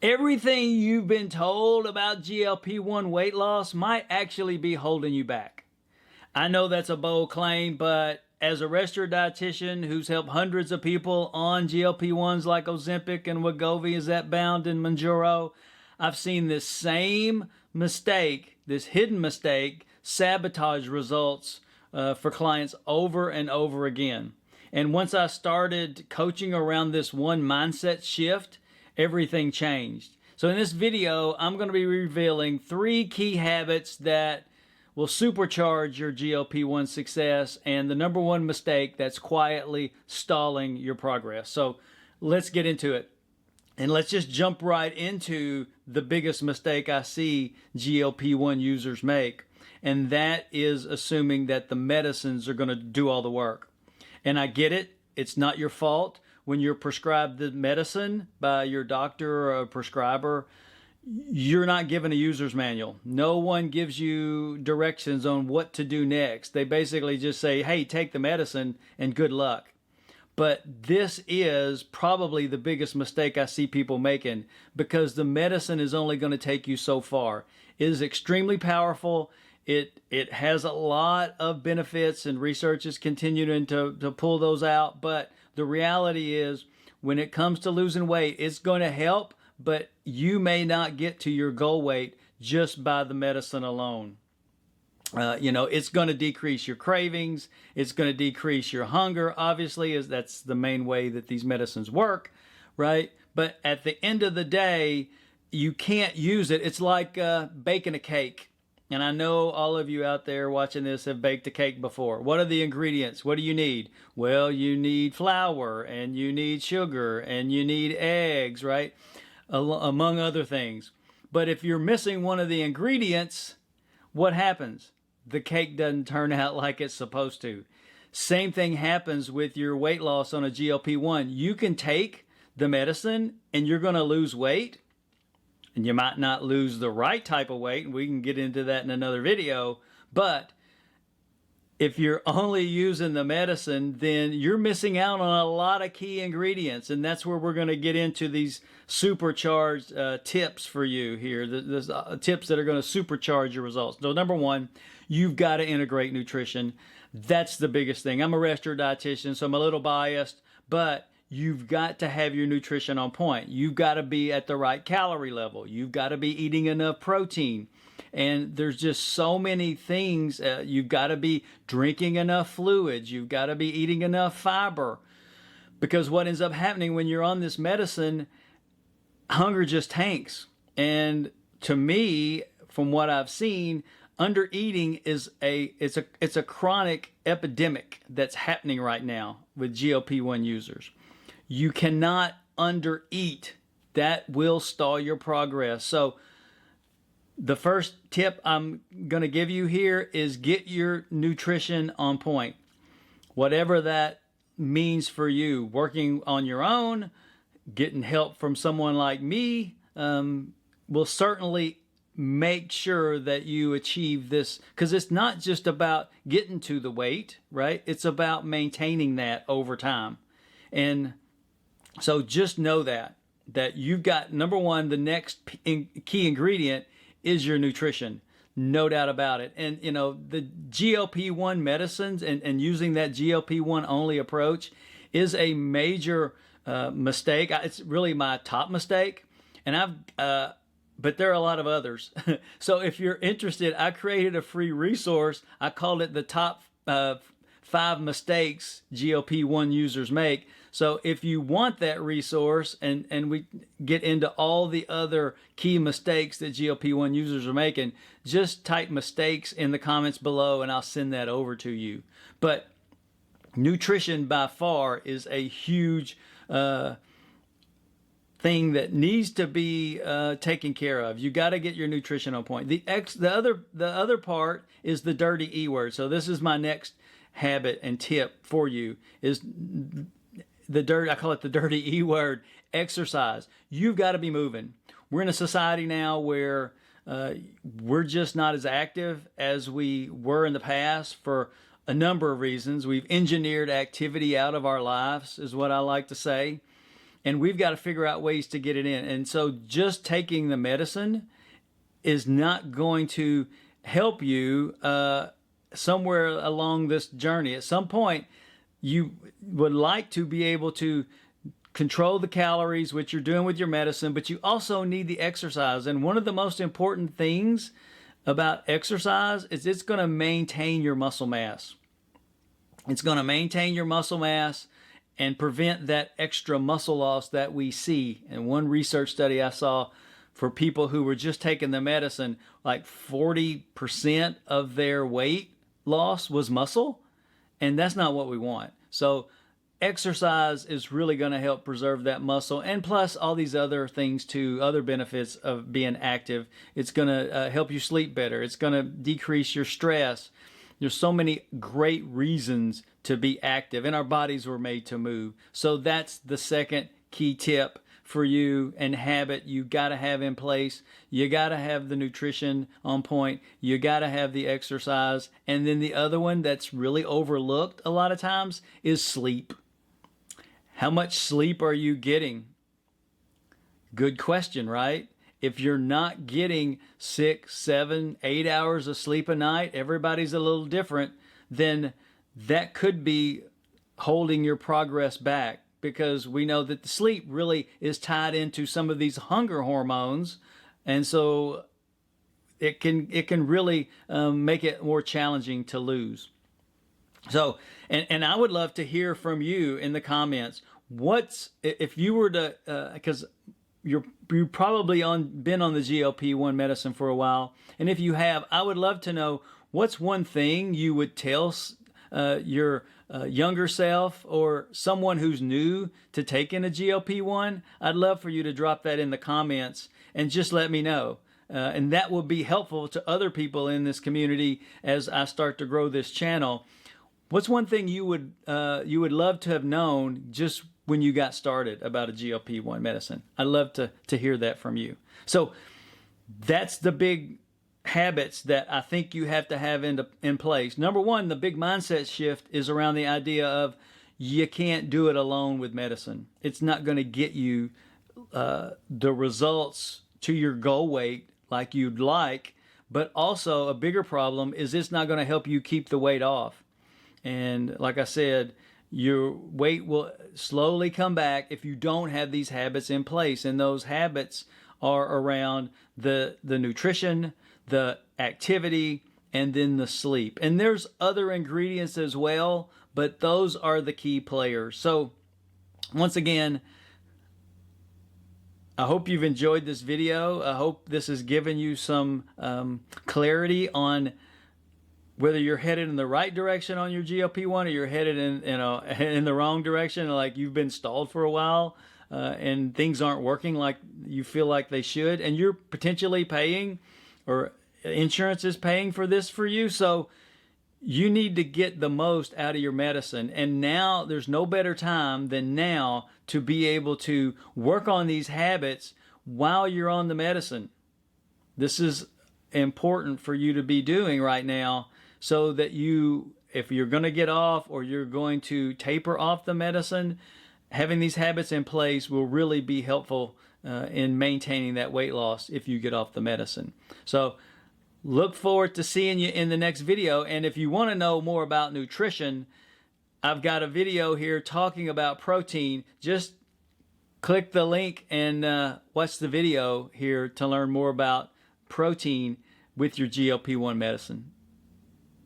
Everything you've been told about GLP-1 weight loss might actually be holding you back. I know that's a bold claim, but as a registered dietitian who's helped hundreds of people on GLP-1s like Ozempic and Wegovy and Zepbound and Mounjaro, I've seen this same mistake, this hidden mistake, sabotage results for clients over and over again. And once I started coaching around this one mindset shift, everything changed. So in this video, I'm going to be revealing 3 key habits that will supercharge your GLP-1 success and the number one mistake that's quietly stalling your progress. So let's get into it. And let's just jump right into the biggest mistake I see GLP-1 users make. And that is assuming that the medicines are going to do all the work. And I get it. It's not your fault. When you're prescribed the medicine by your doctor or a prescriber, you're not given a user's manual. No one gives you directions on what to do next. They basically just say, hey, take the medicine and good luck. But this is probably the biggest mistake I see people making, because the medicine is only going to take you so far. It is extremely powerful. It has a lot of benefits, and research is continuing to pull those out. But the reality is, when it comes to losing weight, it's going to help, but you may not get to your goal weight just by the medicine alone. It's going to decrease your cravings. It's going to decrease your hunger, obviously, as that's the main way that these medicines work, right? But at the end of the day, you can't use it. It's like baking a cake. And I know all of you out there watching this have baked a cake before. What are the ingredients? What do you need? Well, you need flour, and you need sugar, and you need eggs, right? Among other things. But if you're missing one of the ingredients, what happens? The cake doesn't turn out like it's supposed to. Same thing happens with your weight loss on a GLP-1. You can take the medicine and you're going to lose weight, and you might not lose the right type of weight, and we can get into that in another video. But if you're only using the medicine, then you're missing out on a lot of key ingredients. And that's where we're going to get into these supercharged tips for you here. There's tips that are going to supercharge your results. So number one, you've got to integrate nutrition. That's the biggest thing. I'm a registered dietitian, so I'm a little biased, but you've got to have your nutrition on point. You've got to be at the right calorie level. You've got to be eating enough protein. And there's just so many things. You've got to be drinking enough fluids. You've got to be eating enough fiber. Because what ends up happening when you're on this medicine, hunger just tanks. And to me, from what I've seen, undereating is it's a chronic epidemic that's happening right now with GLP-1 users. You cannot undereat. That will stall your progress. So the first tip I'm going to give you here is get your nutrition on point. Whatever that means for you, working on your own, getting help from someone like me, will certainly make sure that you achieve this, because it's not just about getting to the weight, right? It's about maintaining that over time. And so just know that you've got, number one, the next key ingredient is your nutrition. No doubt about it. And, the GLP-1 medicines and using that GLP-1 only approach is a major mistake. It's really my top mistake. And but there are a lot of others. So if you're interested, I created a free resource. I called it the top 5 mistakes GLP-1 users make. So if you want that resource, and we get into all the other key mistakes that GLP-1 users are making, just type mistakes in the comments below and I'll send that over to you. But nutrition by far is a huge thing that needs to be taken care of. You got to get your nutrition on point. The other part is the dirty E word. So this is my next habit and tip for you, is I call it the dirty E word, exercise. You've got to be moving. We're in a society now where we're just not as active as we were in the past for a number of reasons. We've engineered activity out of our lives, is what I like to say. and we've got to figure out ways to get it in. And so just taking the medicine is not going to help you somewhere along this journey. At some point, you would like to be able to control the calories, which you're doing with your medicine, but you also need the exercise. And one of the most important things about exercise is it's going to maintain your muscle mass. It's going to maintain your muscle mass and prevent that extra muscle loss that we see. And one research study I saw for people who were just taking the medicine, like 40% of their weight loss was muscle, and that's not what we want. So exercise is really going to help preserve that muscle, and plus all these other things too, other benefits of being active. It's going to help you sleep better. It's going to decrease your stress. There's so many great reasons to be active, and our bodies were made to move. So that's the second key tip for you and habit you got to have in place. You got to have the nutrition on point. You got to have the exercise. And then the other one that's really overlooked a lot of times is sleep. How much sleep are you getting? Good question, right? If you're not getting 6, 7, 8 hours of sleep a night, everybody's a little different, then that could be holding your progress back, because we know that the sleep really is tied into some of these hunger hormones, and so it can really make it more challenging to lose. So, and I would love to hear from you in the comments. If you were to, because you've probably been on the GLP-1 medicine for a while, and if you have, I would love to know what's one thing you would tell your younger self or someone who's new to taking a GLP-1. I'd love for you to drop that in the comments and just let me know. And that will be helpful to other people in this community as I start to grow this channel. What's one thing you would love to have known just when you got started about a GLP-1 medicine? I'd love to hear that from you. So that's the big habits that I think you have to have in place. Number one, the big mindset shift is around the idea of you can't do it alone with medicine. It's not going to get you the results to your goal weight like you'd like, but also a bigger problem is it's not going to help you keep the weight off. And like I said, your weight will slowly come back if you don't have these habits in place. And those habits are around the nutrition, the activity, and then the sleep. And there's other ingredients as well, but those are the key players. So once again, I hope you've enjoyed this video. I hope this has given you some clarity on whether you're headed in the right direction on your GLP-1 or you're headed in the wrong direction, like you've been stalled for a while and things aren't working like you feel like they should, and you're potentially paying, or insurance is paying for this for you. So you need to get the most out of your medicine. And now there's no better time than now to be able to work on these habits while you're on the medicine. This is important for you to be doing right now, so that if you're going to get off or you're going to taper off the medicine, having these habits in place will really be helpful in maintaining that weight loss if you get off the medicine. So look forward to seeing you in the next video. And if you want to know more about nutrition, I've got a video here talking about protein. Just click the link and watch the video here to learn more about protein with your GLP-1 medicine.